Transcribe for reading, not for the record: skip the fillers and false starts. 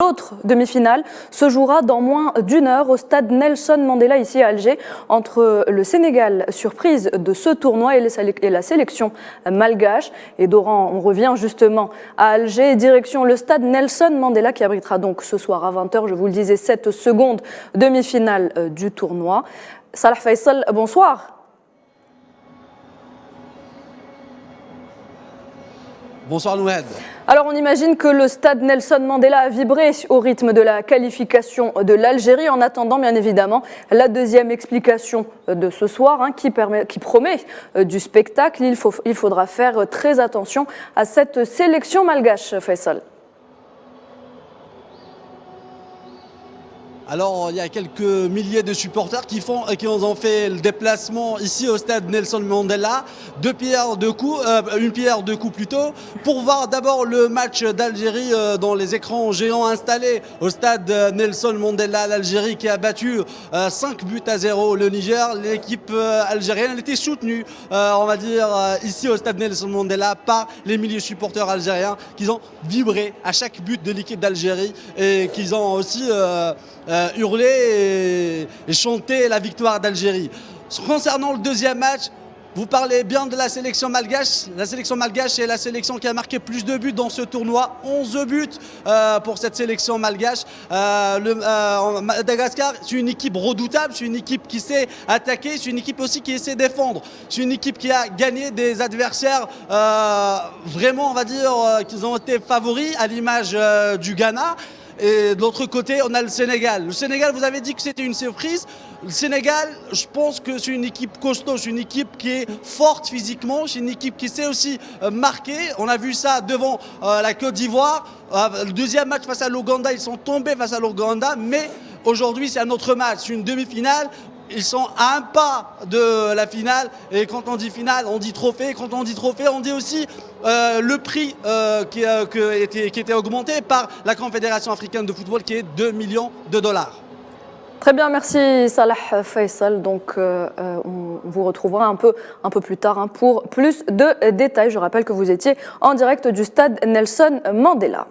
L'autre demi-finale se jouera dans moins d'une heure au stade Nelson Mandela ici à Alger entre le Sénégal, surprise de ce tournoi, et la sélection malgache. Et Doran, on revient justement à Alger, direction le stade Nelson Mandela qui abritera donc ce soir à 20 h, je vous le disais, cette seconde demi-finale du tournoi. Salah Faisal, bonsoir. Bonsoir Nouhed. Alors on imagine que le stade Nelson Mandela a vibré au rythme de la qualification de l'Algérie, en attendant bien évidemment la deuxième explication de ce soir qui promet du spectacle. Il faudra faire très attention à cette sélection malgache, Faisal. Alors, il y a quelques milliers de supporters qui ont fait le déplacement ici au stade Nelson Mandela, une pierre deux coups plutôt, pour voir d'abord le match d'Algérie dans les écrans géants installés au stade Nelson Mandela. L'Algérie qui a battu 5-0 le Niger. L'équipe algérienne elle était soutenue, on va dire, ici au stade Nelson Mandela par les milliers de supporters algériens qui ont vibré à chaque but de l'équipe d'Algérie et qui ont aussi hurler et chanter la victoire d'Algérie. Concernant le deuxième match, vous parlez bien de la sélection malgache. La sélection malgache est la sélection qui a marqué plus de buts dans ce tournoi. 11 buts pour cette sélection malgache. Madagascar, c'est une équipe redoutable, c'est une équipe qui sait attaquer, c'est une équipe aussi qui sait défendre. C'est une équipe qui a gagné des adversaires vraiment, on va dire, qu'ils ont été favoris à l'image du Ghana. Et de l'autre côté, on a le Sénégal. Le Sénégal, vous avez dit que c'était une surprise. Le Sénégal, je pense que c'est une équipe costaud, c'est une équipe qui est forte physiquement, c'est une équipe qui sait aussi marquer. On a vu ça devant la Côte d'Ivoire. Le deuxième match face à l'Ouganda, ils sont tombés face à l'Ouganda. Mais aujourd'hui, c'est un autre match, c'est une demi-finale. Ils sont à un pas de la finale. Et quand on dit finale, on dit trophée. Quand on dit trophée, on dit aussi le prix qui était augmenté par la Confédération africaine de football, qui est 2 millions de dollars. Très bien, merci Salah Faisal. Donc, on vous retrouvera un peu plus tard pour plus de détails. Je rappelle que vous étiez en direct du stade Nelson Mandela.